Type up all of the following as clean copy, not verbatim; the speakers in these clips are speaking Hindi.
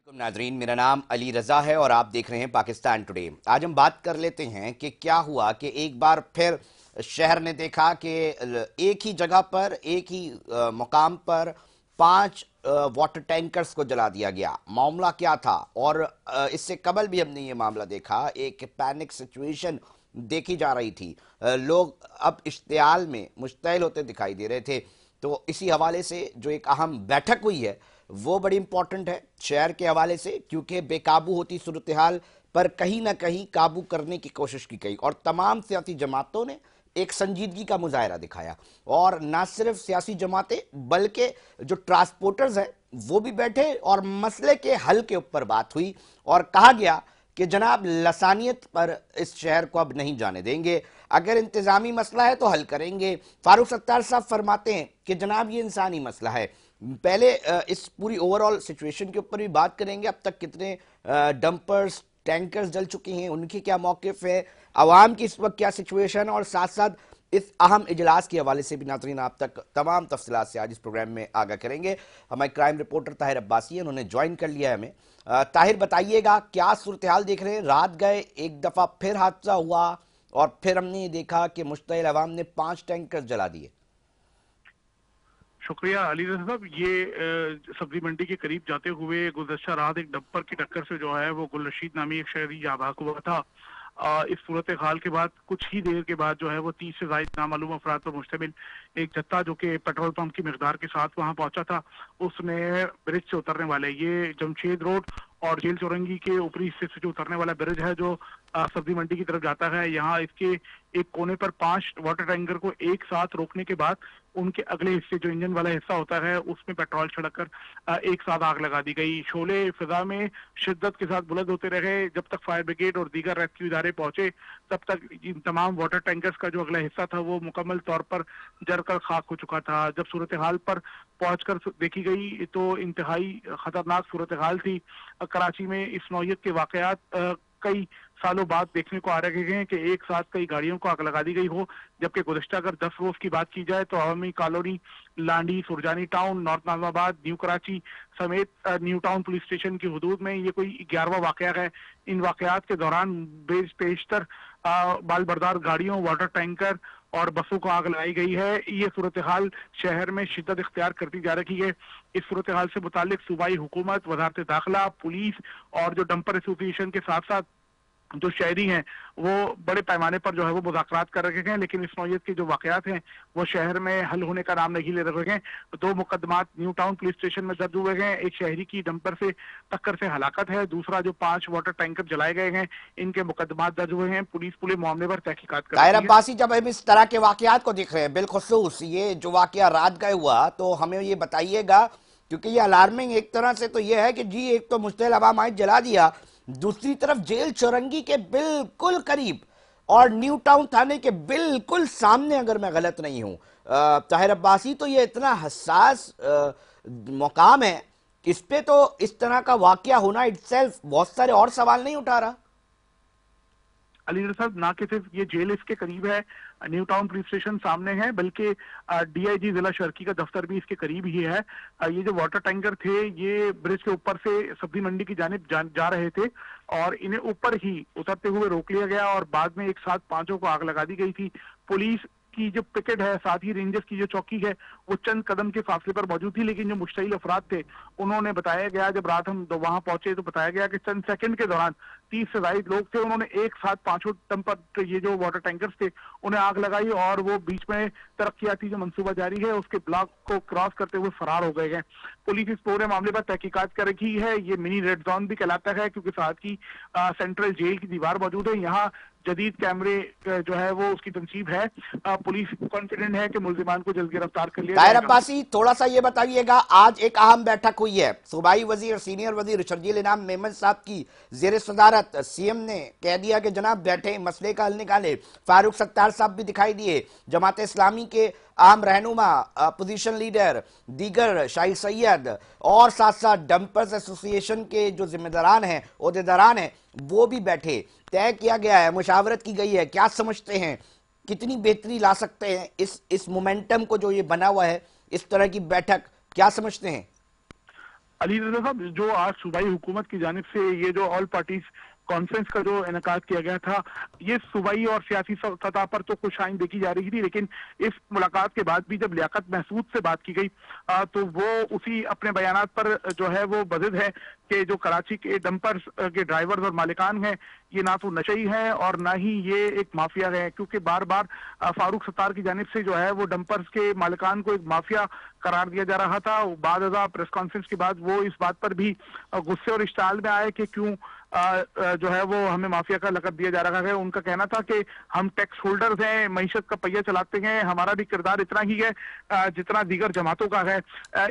वालेकुम नाजरीन, मेरा नाम अली रजा है और आप देख रहे हैं पाकिस्तान टुडे। आज हम बात कर लेते हैं कि क्या हुआ कि एक बार फिर शहर ने देखा कि एक ही जगह पर एक ही मुकाम पर 5 वाटर टैंकर्स को जला दिया गया। मामला क्या था? और इससे कबल भी हमने ये मामला देखा, एक पैनिक सिचुएशन देखी जा रही थी। लोग अब इश्तियाल में मुश्तइल होते दिखाई दे रहे थे। तो इसी हवाले से जो एक अहम बैठक हुई है वो बड़ी इंपॉर्टेंट है शहर के हवाले से, क्योंकि बेकाबू होती सूरत हाल पर कहीं ना कहीं काबू करने की कोशिश की गई और तमाम सियासी जमातों ने एक संजीदगी का मुजाहरा दिखाया। और ना सिर्फ सियासी जमातें बल्कि जो ट्रांसपोर्टर्स हैं वो भी बैठे और मसले के हल के ऊपर बात हुई और कहा गया कि जनाब लसानियत पर इस शहर को अब नहीं जाने देंगे। अगर इंतजामी मसला है तो हल करेंगे। फारूक सत्तार साहब फरमाते हैं कि जनाब ये इंसानी मसला है। पहले इस पूरी ओवरऑल सिचुएशन के ऊपर भी बात करेंगे। अब तक कितने डंपर्स टैंकर्स जल चुके हैं, उनके क्या मौक़िफ़ है, आवाम की इस वक्त क्या सिचुएशन है, और साथ साथ इस अहम इजलास के हवाले से भी नाज़रीन आप तक तमाम तफसीलात से आज इस प्रोग्राम में आगाह करेंगे। हमारे क्राइम रिपोर्टर ताहिर अब्बासी हैं, उन्होंने ज्वाइन कर लिया है हमें। ताहिर, बताइएगा क्या सूरत हाल देख रहे हैं? रात गए, एक दफ़ा फिर हादसा हुआ और फिर हमने ये देखा कि मुश्तइल अवाम ने 5 टैंकर जला दिए। शुक्रिया अली रज़ा साहब। ये सब्जी मंडी के करीब जाते हुए गुज़श्ता रात एक डंपर की टक्कर से जो है वो गुलरशीद नामी एक शहरी जाँ बहक हुआ था। इस सूरत हाल के बाद कुछ ही देर के बाद जो है वो 30 से ज़ायद नामालूम अफराद पर मुश्तमिल एक जत्था जो कि पेट्रोल पंप की मिकदार के साथ वहां पहुंचा था, उसने ब्रिज से उतरने वाले ये जमशेद रोड और जेल चौरंगी के ऊपरी हिस्से से जो उतरने वाला ब्रिज है जो सब्जी मंडी की तरफ जाता है, यहाँ इसके एक कोने पर 5 वाटर टैंकर को एक साथ रोकने के बाद उनके अगले हिस्से जो इंजन वाला हिस्सा होता है उसमें पेट्रोल छिड़ककर एक साथ आग लगा दी गई। शोले फिजा में शिद्दत के साथ बुलंद होते रहे। जब तक फायर ब्रिगेड और दीगर रेस्क्यू इदारे पहुंचे तब तक इन तमाम वाटर टैंकर्स का जो अगला हिस्सा था वो मुकम्मल तौर पर जलकर खाक हो चुका था। जब सूरत हाल पर पहुंचकर देखी गई तो इंतहाई खतरनाक सूरत हाल थी। कराची में इस नौयत के वाकयात कई सालों बाद देखने को आ रहे हैं कि एक साथ कई गाड़ियों को आग लगा दी गई हो, जबकि गुज़श्ता अगर 10 रोज की बात की जाए तो Awami Colony, Landhi, Surjani Town, North Nazimabad, New Karachi समेत न्यू टाउन पुलिस स्टेशन की हुदूद में ये कोई 11वां वाकया है। इन वाकयात के दौरान पेशतर बाल बरदार गाड़ियों, वाटर टैंकर और बसों को आग लगाई गई है। ये सूरत हाल शहर में शिद्दत इख्तियार करती जा रही है। इस सूरत हाल से मुतालिक सूबाई हुकूमत, वजारत दाखिला, पुलिस और जो डंपर एसोसिएशन के साथ साथ जो शहरी हैं वो बड़े पैमाने पर जो है वो मुज़ाकरात कर रहे हैं, लेकिन इस नौयत के जो वाकयात हैं वो शहर में हल होने का नाम नहीं ले रहे हैं। 2 मुकदमात न्यू टाउन पुलिस स्टेशन में दर्ज हुए हैं। एक शहरी की डंपर से टक्कर से हलाकत है, दूसरा जो 5 वाटर टैंकर जलाए गए हैं इनके मुकदमात दर्ज हुए हैं। पुलिस पूरे मामले पर तहकीकात कर ताहिर रही है। अब्बासी, जब हम इस तरह के वाकयात को देख रहे हैं, बिलखुसूस ये जो वाकया रात गए हुआ, तो हमें ये बताइएगा, क्योंकि ये अलार्मिंग एक तरह से तो ये है कि जी एक तो मुश्तइल अवाम आज जला दिया, दूसरी तरफ जेल चौरंगी के बिल्कुल करीब और न्यू टाउन थाने के बिल्कुल सामने, अगर मैं गलत नहीं हूं ताहिर अब्बासी, तो ये इतना हसास मकाम है, इस पे तो इस तरह का वाकया होना इटसेल्फ बहुत सारे और सवाल नहीं उठा रहा? अली साहब, ना कि सिर्फ ये जेल इसके करीब है, न्यू टाउन पुलिस स्टेशन सामने है, बल्कि डीआईजी जिला शर्की का दफ्तर भी इसके करीब ही है। ये जो वाटर टैंकर थे ये ब्रिज के ऊपर से सब्जी मंडी की जानिब जा रहे थे और इन्हें ऊपर ही उतरते हुए रोक लिया गया और बाद में एक साथ 5 को आग लगा दी गई थी। पुलिस की जो पिकेट है, साथ ही रेंजर्स की जो चौकी है, वो चंद कदम के फासले पर मौजूद थी, लेकिन जो मुश्तइल अफराद थे उन्होंने बताया गया, जब रात हम वहां पहुंचे तो बताया गया कि चंद सेकंड के दौरान 30 से ज्यादा लोग थे, उन्होंने एक साथ 5 टंपर ये जो वाटर टैंकर्स थे उन्हें आग लगाई और वो बीच में तरक्याती जो मंसूबा जारी है उसके ब्लॉक को क्रॉस करते हुए फरार हो गए हैं। पुलिस इस पूरे मामले पर तहकीकात कर रही है। ये मिनी रेड जोन भी कहलाता है क्योंकि साथ ही सेंट्रल जेल की दीवार मौजूद है। यहाँ जदीद कैमरे जो है वो उसकी तनसीब है। पुलिस कॉन्फिडेंट है कि मुल्जिमान को जल्द गिरफ्तार कर लिया ताहिर जाएगा। अब्बासी, थोड़ा सा ये बताइएगा, आज एक अहम बैठक हुई है। सूबाई वजीर और सीनियर वजीर शर्जील इनाम मेमन साहब की जेर सदारत सीएम ने कह दिया कि जनाब बैठे, मसले का हल निकाले। फारूक सत्तार साहब भी दिखाई दिए, जमात इस्लामी के अहम रहनुमा, अपोजिशन लीडर, दीगर शाहिद सैयद और साथ साथ डंपर्स एसोसिएशन के जो जिम्मेदारान हैं, ओहदेदारान हैं, वो भी बैठे। तय किया गया है, मुशावरत की गई है। क्या समझते हैं कितनी बेहतरी ला सकते हैं इस मोमेंटम को जो ये बना हुआ है, इस तरह की बैठक क्या समझते हैं? अली रजा साहब, जो आज सूबाई हुकूमत की जानिब से ये जो ऑल पार्टीज कॉन्फ्रेंस का जो इनकाद किया गया था, ये सूबाई और सियासी सतह पर तो खुशाइन देखी जा रही थी, लेकिन इस मुलाकात के बाद भी जब लियाकत महसूद से बात की गई तो वो उसी अपने बयानात पर जो है वो बजिद है कि जो कराची के डंपर्स के ड्राइवर्स और मालिकान हैं, ये ना तो नशई हैं और ना ही ये एक माफिया है, क्योंकि बार बार फारूक सत्तार की जानिब से जो है वो डंपर्स के मालिकान को एक माफिया करार दिया जा रहा था। बाद प्रेस कॉन्फ्रेंस के बाद वो इस बात पर भी गुस्से और इश्ताल में आए कि क्यों जो है वो हमें माफिया का लक़ब दिया जा रहा है। उनका कहना था कि हम टैक्स होल्डर्स हैं, मईशत का पहिया चलाते हैं, हमारा भी किरदार इतना ही है जितना दीगर जमातों का है।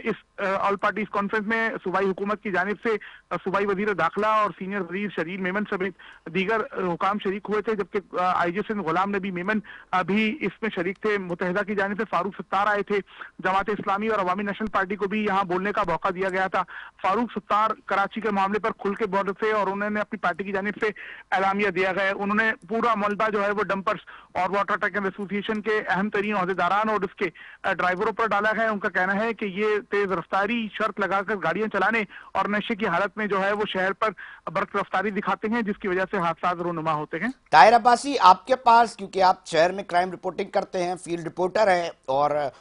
इस ऑल पार्टीज कॉन्फ्रेंस में सूबाई हुकूमत की जानिब से सूबाई वजीर दाखिला और सीनियर वजीर शरीर मेमन समेत दीगर हुकाम शरीक हुए थे, जबकि IG सिंध गुलाम नबी मेमन भी इसमें शरीक थे। मुतहदा की जानिब से फारूक सत्तार आए थे, जमात इस्लामी और अवामी नेशनल पार्टी को भी यहाँ बोलने का मौका दिया गया था। फारूक सत्तार कराची के मामले पर खुल के बोल रहे थे और उन्होंने अपनी पार्टी की जानिब से एलामिया दिया गया। उन्होंने पूरा मलबा जो है वो डंपर्स और वाटर ट्रैकिंग एसोसिएशन के अहम तरीन अहदेदारान और उसके ड्राइवरों पर डाला है। उनका कहना है कि ये तेज रफ्तारी शर्त लगाकर गाड़ियां चलाने और नशे की हालत में जो है वो शहर पर बर्क रफ्तारी दिखाते हैं, जिसकी वजह से हादसा रोनुमा होते हैं। ताहिर अब्बासी, आपके पास, क्योंकि आप शहर में क्राइम रिपोर्टिंग करते हैं, फील्ड रिपोर्टर हैं और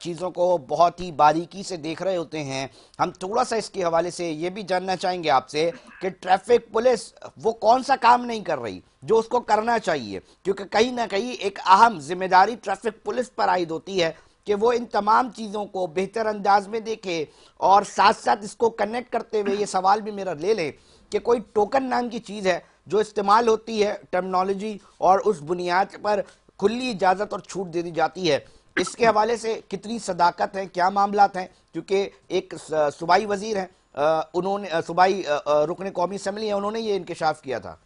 चीज़ों को बहुत ही बारीकी से देख रहे होते हैं, हम थोड़ा सा इसके हवाले से ये भी जानना चाहेंगे आपसे कि ट्रैफिक पुलिस वो कौन सा काम नहीं कर रही जो उसको करना चाहिए, क्योंकि कहीं ना कहीं एक अहम जिम्मेदारी ट्रैफिक पुलिस पर आयद होती है कि वो इन तमाम चीज़ों को बेहतर अंदाज में देखे। और साथ साथ इसको कनेक्ट करते हुए ये सवाल भी मेरा ले लें कि कोई टोकन नाम की चीज़ है जो इस्तेमाल होती है टर्मिनोलॉजी, और उस बुनियाद पर खुली इजाज़त और छूट दे दी जाती है, इसके हवाले से कितनी सदाकत है, क्या मामलात हैं? क्योंकि एक सूबाई वजीर हैं, उन्होंने सूबाई रुकन कौमी असम्बली है, उन्होंने ये इंकशाफ किया था।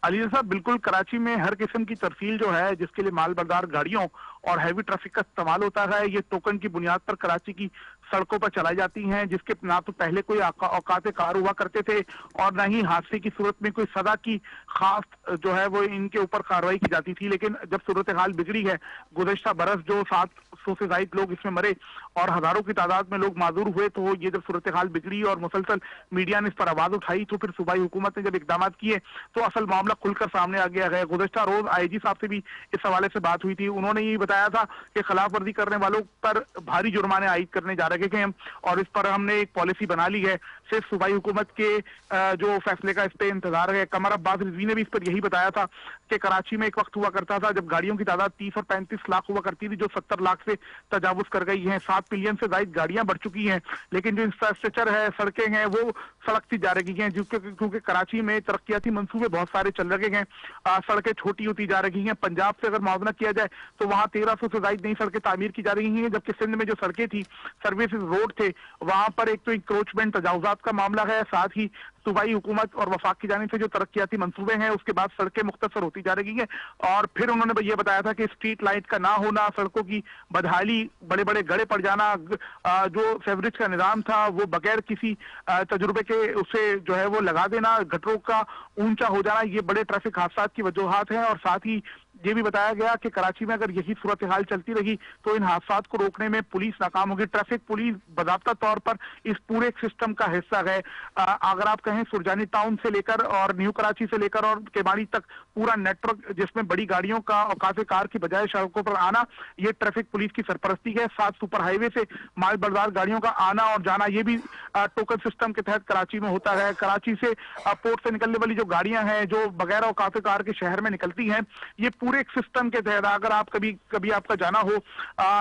अली साहब, बिल्कुल कराची में हर किस्म की तरसील जो है जिसके लिए माल बरदार गाड़ियों और हैवी ट्रैफिक का इस्तेमाल होता है, ये टोकन की बुनियाद पर कराची की सड़कों पर चलाई जाती हैं, जिसके ना तो पहले कोई औकात कार हुआ करते थे और ना ही हादसे की सूरत में कोई सजा की खास जो है वो इनके ऊपर कार्रवाई की जाती थी। लेकिन जब सूरत हाल बिगड़ी है, गुज़श्ता बरस जो 700 से ज्यादा लोग इसमें मरे और हजारों की तादाद में लोग माजूर हुए, तो ये जब सूरत हाल बिगड़ी और मुसलसल मीडिया ने इस पर आवाज उठाई, तो फिर सूबाई हुकूमत ने जब इकदाम किए तो असल मामला खुलकर सामने आ गया है। गुज़श्ता रोज IG साहब से भी इस हवाले से बात हुई थी। उन्होंने ये बताया था कि खिलाफ वर्जी करने वालों पर भारी जुर्माने आयद करने जा रहे हैं हम, और इस पर हमने एक पॉलिसी बना ली है। सिर्फ सूबाई हुकूमत के जो फैसले का इस पे इंतजार है। कमर अब्बास रिजवी ने भी इस पर यही बताया था कि कराची में एक वक्त हुआ करता था जब गाड़ियों की तादाद 30 और 35 लाख हुआ करती थी, जो 70 लाख से तजावुज कर गई है। 7 मिलियन से ज्यादा गाड़ियां बढ़ चुकी हैं, लेकिन जो इंफ्रास्ट्रक्चर है, सड़कें हैं, वो सड़कती जा रही हैं, क्योंकि कराची में तरक्याती मंसूबे बहुत सारे चल रहे हैं। सड़कें छोटी होती जा रही हैं। पंजाब से अगर मुआवजा किया जाए तो वहां 1300 से ज्यादा नई सड़कें तामीर की जा रही हैं, जबकि सिंध में जो सड़कें थी, सर्विसेज रोड थे, वहां पर एक तो इंक्रोचमेंट तजावुजात का मामला है, साथ ही सूबाई हुकूमत और वफाक की जानिब से जो तरक्याती मंसूबे हैं उसके बाद सड़कें मुख्तसर होती जा रही हैं। और फिर उन्होंने ये बताया था कि स्ट्रीट लाइट का ना होना, सड़कों की बदहाली, बड़े बड़े गड़े पड़ जाना, जो फेवरेज का निजाम था वो बगैर किसी तजुर्बे के उसे जो है वो लगा देना, गटरों का ऊंचा हो जाना, ये बड़े ट्रैफिक हादसा की वजूहात हैं। और साथ ही ये भी बताया गया कि कराची में अगर यही सूरत हाल चलती रही तो इन हादसा को रोकने में पुलिस नाकाम होगी। ट्रैफिक पुलिस बाकायदा तौर पर इस पूरे सिस्टम का हिस्सा है। अगर आप कहें सुरजानी टाउन से लेकर और न्यू कराची से लेकर और केवाड़ी तक पूरा नेटवर्क, जिसमें बड़ी गाड़ियों का औकात कार की बजाय सड़कों पर आना, ये ट्रैफिक पुलिस की सरपरस्ती है। साथ सुपर हाईवे से माल बरदार गाड़ियों का आना और जाना, ये भी टोकन सिस्टम के तहत कराची में होता है। कराची से पोर्ट से निकलने वाली जो गाड़ियां हैं जो बगैर औकात कार के शहर में निकलती हैं, ये पूरे एक सिस्टम के तहत, अगर आप कभी आपका जाना हो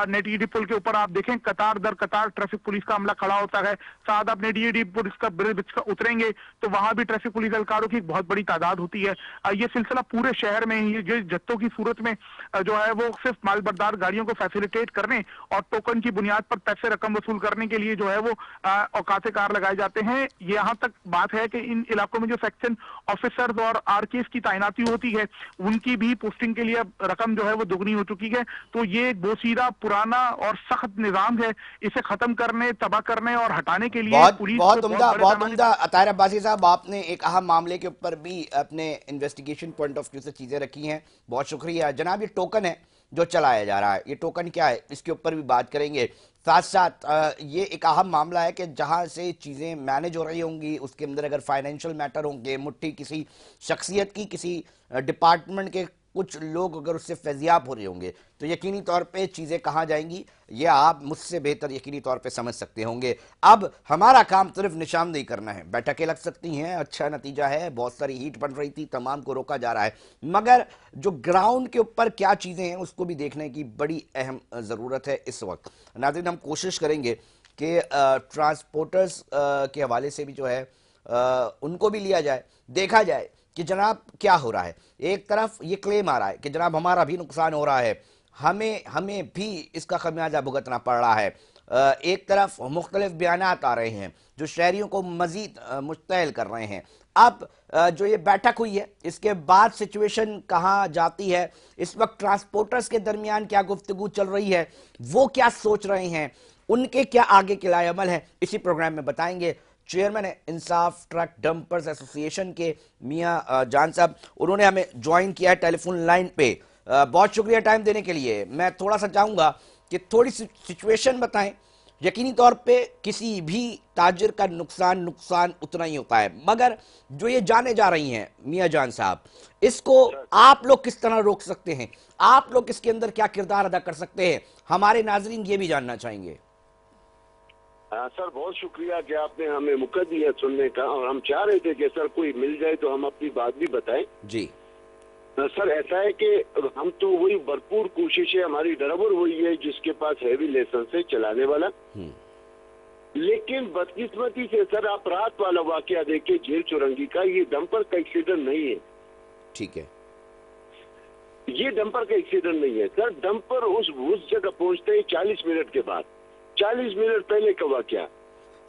नेटी पुल के ऊपर, आप देखें कतार दर कतार ट्रैफिक पुलिस का अमला खड़ा होता है। साथ आप नेटी पुलिस का ब्रिज का उतरेंगे तो वहां भी ट्रैफिक पुलिस एहलकारों की एक बहुत बड़ी तादाद होती है। ये सिलसिला पूरे शहर में ये जत्तों की सूरत में जो है वो सिर्फ मालबरदार गाड़ियों को फैसिलिटेट करने और टोकन की बुनियाद पर पैसे रकम वसूल करने के लिए जो है वो औकात कार लगाए जाते हैं। यहाँ तक बात है कि इन इलाकों में जो सेक्शन ऑफिसर्स और RKs की तैनाती होती है, उनकी भी पोस्टिंग के लिए रकम जो है वो दुगनी हो चुकी है। तो ये बोसीदा, पुराना और सख्त निजाम है, इसे खत्म करने, तबाह करने और हटाने के लिए पुलिस बहुत उम्दा ताहिर अब्बासी साहब, आपने एक अहम मामले के ऊपर भी अपने इन्वेस्टिगेशन पॉइंट ऑफ व्यू से चीजें रखी हैं, बहुत शुक्रिया जनाब। ये टोकन है जो चलाया जा रहा है, ये टोकन क्या है इसके ऊपर भी बात करेंगे। साथ साथ ये एक अहम मामला है कि जहां से चीजें मैनेज हो रही होंगी उसके अंदर अगर फाइनेंशियल मैटर होंगे, मुट्ठी किसी शख्सियत की, किसी डिपार्टमेंट के कुछ लोग अगर उससे फैजियाब हो रहे होंगे, तो यकीनी तौर पे चीजें कहाँ जाएंगी ये आप मुझसे बेहतर यकीनी तौर पे समझ सकते होंगे। अब हमारा काम सिर्फ निशानदेही करना है। बैठकें लग सकती हैं, अच्छा नतीजा है, बहुत सारी हीट बन रही थी, तमाम को रोका जा रहा है, मगर जो ग्राउंड के ऊपर क्या चीजें हैं उसको भी देखने की बड़ी अहम जरूरत है इस वक्त। नाज़रीन, हम कोशिश करेंगे कि ट्रांसपोर्टर्स के हवाले से भी जो है उनको भी लिया जाए, देखा जाए कि जनाब क्या हो रहा है। एक तरफ ये क्लेम आ रहा है कि जनाब हमारा भी नुकसान हो रहा है, हमें हमें भी इसका खमियाजा भुगतना पड़ रहा है। एक तरफ मुख्तलिफ बयानात आ रहे हैं जो शहरियों को मजीद मुश्तैल कर रहे हैं। अब जो ये बैठक हुई है इसके बाद सिचुएशन कहाँ जाती है, इस वक्त ट्रांसपोर्टर्स के दरमियान क्या गुफ्तगू चल रही है, वो क्या सोच रहे हैं, उनके क्या आगे के लाए अमल है, इसी प्रोग्राम में बताएंगे। चेयरमैन है इंसाफ ट्रक डंपर्स एसोसिएशन के मियां जान साहब, उन्होंने हमें ज्वाइन किया है टेलीफोन लाइन पे। बहुत शुक्रिया टाइम देने के लिए। मैं थोड़ा सा चाहूंगा कि थोड़ी सी सिचुएशन बताएं। यकीनी तौर पे किसी भी ताजिर का नुकसान नुकसान उतना ही होता है, मगर जो ये जाने जा रही हैं मियां जान साहब, इसको आप लोग किस तरह रोक सकते हैं, आप लोग इसके अंदर क्या किरदार अदा कर सकते हैं, हमारे नाजरीन ये भी जानना चाहेंगे। सर, बहुत शुक्रिया कि आपने हमें मौका दिया सुनने का, और हम चाह रहे थे कि सर कोई मिल जाए तो हम अपनी बात भी बताएं। जी सर, ऐसा है कि हम तो वही भरपूर कोशिश है, हमारी ड्राइवर वही है जिसके पास हैवी लाइसेंस है चलाने वाला। लेकिन बदकिस्मती से सर आप रात वाला वाकया देखिए झील चुरंगी का, ये डंपर का एक्सीडेंट नहीं है। ठीक है, ये डंपर का एक्सीडेंट नहीं है सर। डंपर उस जगह पहुंचते ही 40 मिनट के बाद, 40 मिनट पहले का वाकया।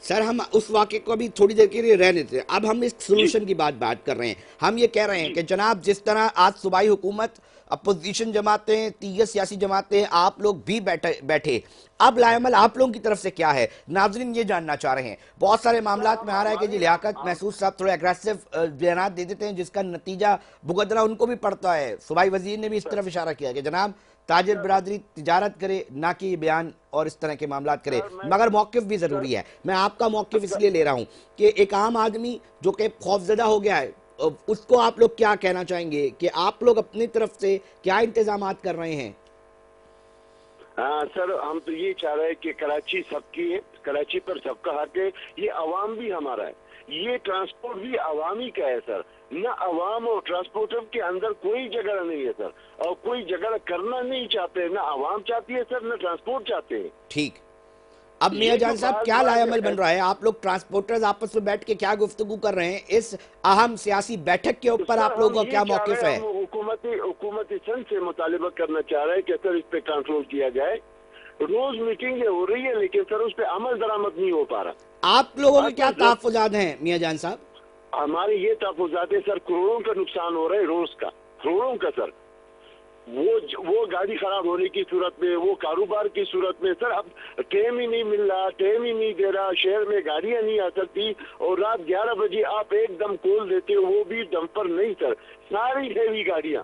सर हम उस वाक़े को अभी थोड़ी देर के लिए रहने थे, अब हम इस सोल्यूशन की बात कर रहे हैं। हम ये कह रहे हैं कि जनाब जिस तरह आज सूबाई हुकूमत, अपोजिशन जमातें, 30 सियासी जमातें, आप लोग भी बैठे, अब लाएमल आप लोगों की तरफ से क्या है, नाजरीन ये जानना चाह रहे हैं। बहुत सारे मामला में आ रहा है कि जी लियाकत महसूद साहब थोड़े अग्रेसिव बयान दे देते हैं जिसका नतीजा भुगतना उनको भी पड़ता है। सूबाई वजीर ने भी इस तरफ इशारा किया कि जनाब ताजिर बरादरी तिजारत करे, ना कि बयान और इस तरह के मामला करे, मगर मौक़िफ़ भी ज़रूरी है। मैं आपका मौक़िफ़ इसलिए ले रहा हूँ कि एक आम आदमी जो कि खौफजदा हो गया है, उसको आप लोग क्या कहना चाहेंगे कि आप लोग अपनी तरफ से क्या इंतजामात कर रहे हैं? हाँ सर, हम तो ये चाह रहे हैं कि कराची सबकी है, कराची पर सबका हक है, ये अवाम भी हमारा है, ये ट्रांसपोर्ट भी अवामी का है सर। न अवाम और ट्रांसपोर्टर के अंदर कोई झगड़ा नहीं है सर, और कोई झगड़ा करना नहीं चाहते, न अवाम चाहती है सर, न ट्रांसपोर्ट चाहते हैं। ठीक, अब मियां जान साहब क्या लाएमल बन रहा है, आप लोग ट्रांसपोर्टर्स आपस में बैठ के क्या गुफ्तगू कर रहे हैं इस अहम सियासी बैठक के ऊपर, आप लोगों का क्या मौक़िफ़ है? हुकूमती संघ से मुतालिबा करना चाह रहे हैं कि सर इस पे कंट्रोल किया जाए। रोज मीटिंगें हो रही है लेकिन सर उस पर अमल दरामद नहीं हो पा रहा। आप लोगों के क्या तहफ़्फ़ुज़ात हैं मियां जान साहब? हमारे ये तहफ़्फ़ुज़ात है सर, करोड़ों का नुकसान हो रहा है रोज का, करोड़ों का सर। वो गाड़ी खराब होने की सूरत में, वो कारोबार की सूरत में सर, अब टाइम ही नहीं मिल रहा, टाइम ही नहीं दे रहा, शहर में गाड़ियां नहीं आ सकती, और रात 11 बजे आप एकदम खोल देते हो, वो भी डंपर नहीं सर, सारी हैवी गाड़ियां।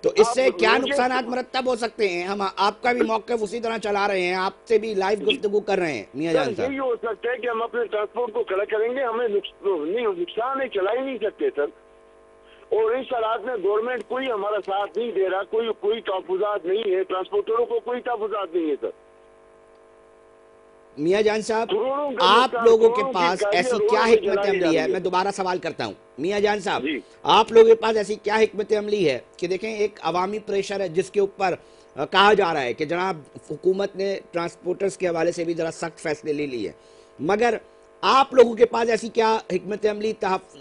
तो इससे क्या नुकसान मरतब हो सकते हैं? हम आपका भी मौक़िफ़ उसी तरह चला रहे हैं, आपसे भी लाइव गुफ्तगू कर रहे हैं मियां जान साहब। यही हो सकता है कि हम अपने ट्रांसपोर्ट को खड़ा करेंगे, हमें नुकसान है, चला ही नहीं सकते सर। और इस हालात में गवर्नमेंट कोई हमारा साथ नहीं दे रहा, कोई तहफ़्फ़ुज़ात नहीं है, ट्रांसपोर्टरों को कोई तहफ़्फ़ुज़ात नहीं है सर। मियां जान साहब, आप लोगों के पास ऐसी क्या हिकमत अमली है, मैं दोबारा सवाल करता हूं मियां जान साहब, आप लोगों के पास ऐसी क्या हिकमत अमली है कि देखें एक अवामी प्रेशर है जिसके ऊपर कहा जा रहा है कि जनाब हुकूमत ने ट्रांसपोर्टर्स के हवाले से भी जरा सख्त फैसले ले लिए, मगर आप लोगों के पास ऐसी क्या हिकमत अमली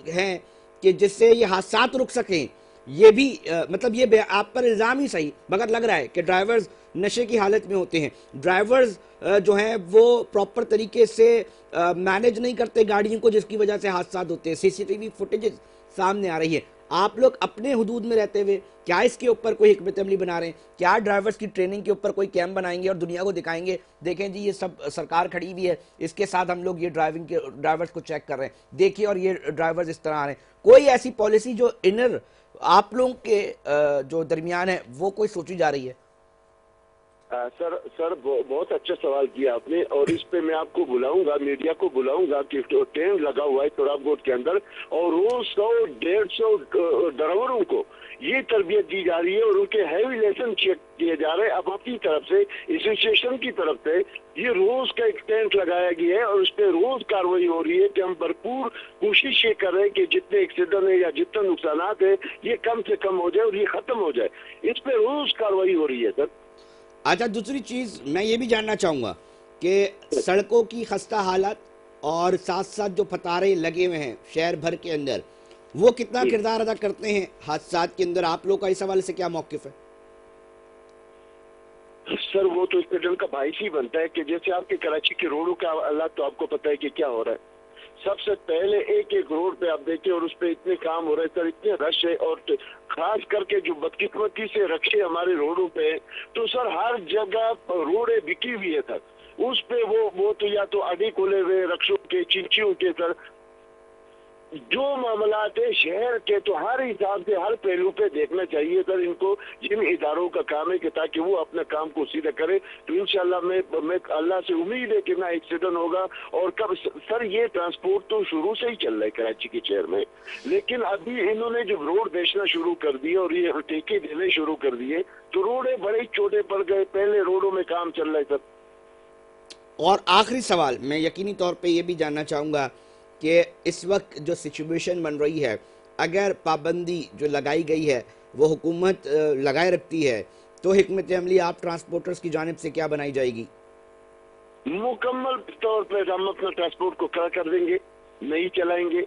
है कि जिससे ये हादसा रुक सकें? ये भी मतलब ये आप पर इल्ज़ाम ही सही, मगर लग रहा है कि ड्राइवर्स नशे की हालत में होते हैं, ड्राइवर्स जो हैं वो प्रॉपर तरीके से मैनेज नहीं करते गाड़ियों को, जिसकी वजह से हादसा होते हैं। सीसीटीवी फुटेज सामने आ रही है। आप लोग अपने हुदूद में रहते हुए क्या इसके ऊपर कोई हिकमत अमली बना रहे हैं? क्या ड्राइवर्स की ट्रेनिंग के ऊपर कोई कैंप बनाएंगे और दुनिया को दिखाएंगे, देखें जी ये सब सरकार खड़ी हुई है, इसके साथ हम लोग ये ड्राइवर्स को चेक कर रहे हैं, देखिए और ये ड्राइवर्स इस तरह आ रहे हैं? कोई ऐसी पॉलिसी जो इनर आप लोगों के जो दरमियान है वो कोई सोची जा रही है? सर बहुत अच्छा सवाल किया आपने, और इस पे मैं आपको बुलाऊंगा, मीडिया को बुलाऊंगा कि टेंट लगा हुआ है तोराबकोट के अंदर, और रोज 100-150 ड्राइवरों को ये तरबियत दी जा रही है और उनके हैवी लेसन चेक किए जा रहे हैं। अब अपनी तरफ से एसोसिएशन की तरफ से ये रोज का एक टेंट लगाया गया है और उस पर रोज कार्रवाई हो रही है कि हम भरपूर कोशिश ये कर रहे हैं कि जितने एक्सीडेंट है या जितने नुकसान है ये कम से कम हो जाए और ये खत्म हो जाए। इस पे रोज कार्रवाई हो रही है सर। अच्छा, दूसरी चीज मैं ये भी जानना चाहूंगा कि सड़कों की खस्ता हालत और साथ साथ जो फतारे लगे हुए हैं शहर भर के अंदर, वो कितना किरदार अदा करते हैं हादसात के अंदर? आप लोग का इस हवाले से क्या मौकिफ है? सर वो तो एक्सीडेंट का बाइस ही बनता है कि जैसे आपके कराची के रोडों का हालात तो आपको पता है कि क्या हो रहा है। सबसे पहले एक एक रोड पे आप देखिए और उस पे इतने काम हो रहे हैं सर, इतने रश है, और खास करके जो बदकिस्मती से रक्षे हमारे रोडों पे, तो सर हर जगह रोडें बिकी हुई है सर। उस पे वो तो या तो अड्डे खोले हुए रक्षों के, चिंचियों के सर, जो मामलात है शहर के, तो हर हिसाब से हर पहलू पे देखना चाहिए सर इनको, जिन इदारों का काम है कि ताकि वो अपने काम को सीधा करे। तो इंशाल्लाह मैं अल्लाह से उम्मीद है कि ना एक्सीडेंट होगा। और कब सर ये ट्रांसपोर्ट तो शुरू से ही चल रहा है कराची के शहर में, लेकिन अभी इन्होंने जब रोड बेचना शुरू कर दिए और ये ठेके देने शुरू कर दिए तो रोडें बड़े छोटे पड़ गए। पहले रोडों में काम चल रहा है सर। और आखिरी सवाल मैं यकीनी तौर पे ये भी जानना चाहूँगा कि इस वक्त जो सिचुएशन बन रही है, अगर पाबंदी जो लगाई गई है वो हुकूमत लगाए रखती है, तो हिकमत अमली आप ट्रांसपोर्टर्स की जानिब से क्या बनाई जाएगी? मुकम्मल तौर पर हम अपना ट्रांसपोर्ट को खड़ा कर देंगे, नहीं चलाएंगे,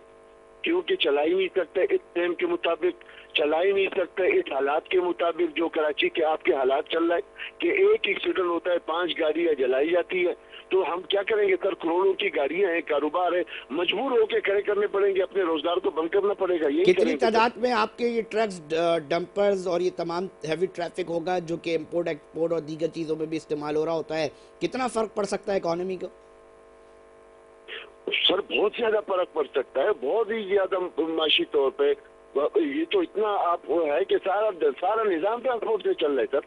क्योंकि चला ही नहीं सकते इस टाइम के मुताबिक, चला ही नहीं सकते इस हालात के मुताबिक जो कराची के आपके हालात चल रहा है कि एक एक्सीडेंट होता है 5 गाड़ियां जलाई जाती है। तो हम क्या करेंगे सर? करोड़ों की गाड़ियां हैं, कारोबार है, मजबूर होकर खड़े करने पड़ेंगे, अपने रोजगार को बंद करना पड़ेगा। यही कितनी तादाद में आपके ये ट्रक्स, डंपर्स और ये तमाम हैवी ट्रैफिक होगा जो कि इंपोर्ट एक्सपोर्ट और दीगर चीज़ों में भी इस्तेमाल हो रहा होता है? कितना फ़र्क पड़ सकता है इकॉनमी को? सर बहुत ज्यादा फर्क पड़ सकता है, बहुत ही ज्यादा माशी तौर पे। ये तो इतना आप है कि सारा निजाम ट्रांसपोर्ट से चल रहा है सर।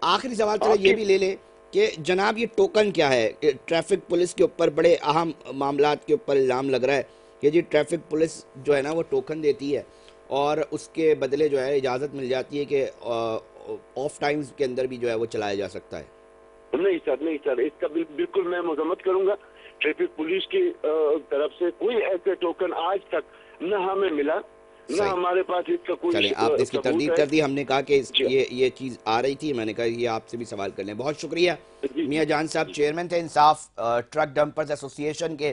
आखिरी सवाल चलो ये भी ले ले कि जनाब ये टोकन क्या है? ट्रैफिक पुलिस के ऊपर बड़े अहम मामलात के ऊपर इल्ज़ाम लग रहा है कि जी ट्रैफिक पुलिस जो है ना वो टोकन देती है और उसके बदले जो है इजाज़त मिल जाती है कि ऑफ टाइम्स के अंदर भी जो है वो चलाया जा सकता है। नहीं सर, नहीं सर, इसका बिल्कुल मैं मजम्मत करूंगा। ट्रैफिक पुलिस की तरफ से कोई ऐसे टोकन आज तक न हमें मिला, न हमारे पास इसका कोई। चलें, आपने इसकी तरदीद कर दी। हमने कहा कि ये चीज़ आ रही थी, मैंने कहा ये आपसे भी सवाल कर लें। बहुत शुक्रिया। मियां जान साहब चेयरमैन थे इंसाफ ट्रक डंपर्स एसोसिएशन के,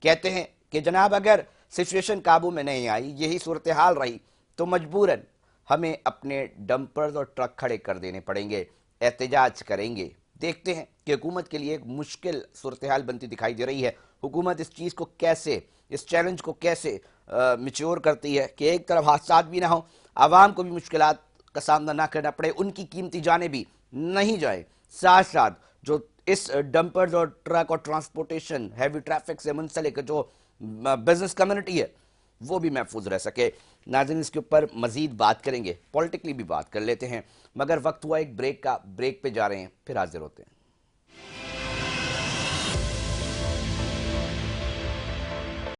कहते हैं कि जनाब अगर सिचुएशन काबू में नहीं आई, यही सूरत हाल रही, तो मजबूरन हमें अपने डंपर्स और ट्रक खड़े कर देने पड़ेंगे, एहतजाज करेंगे। देखते हैं कि हुकूमत के लिए एक मुश्किल सूरत हाल बनती दिखाई दे रही है। हुकूमत इस चीज़ को कैसे, इस चैलेंज को कैसे मिच्योर करती है कि एक तरफ हादसात भी ना हो, आवाम को भी मुश्किलात का सामना ना करना पड़े, उनकी कीमती जाने भी नहीं जाए, साथ साथ जो इस डंपर्स और ट्रक और ट्रांसपोर्टेशन हैवी ट्रैफिक से मुंसलिक जो बिजनेस कम्युनिटी है वो भी महफूज रह सके। नाज़रीन इसके ऊपर मजीद बात करेंगे, पॉलिटिकली भी बात कर लेते हैं, मगर वक्त हुआ एक ब्रेक का। ब्रेक पे जा रहे हैं, फिर हाजिर होते हैं।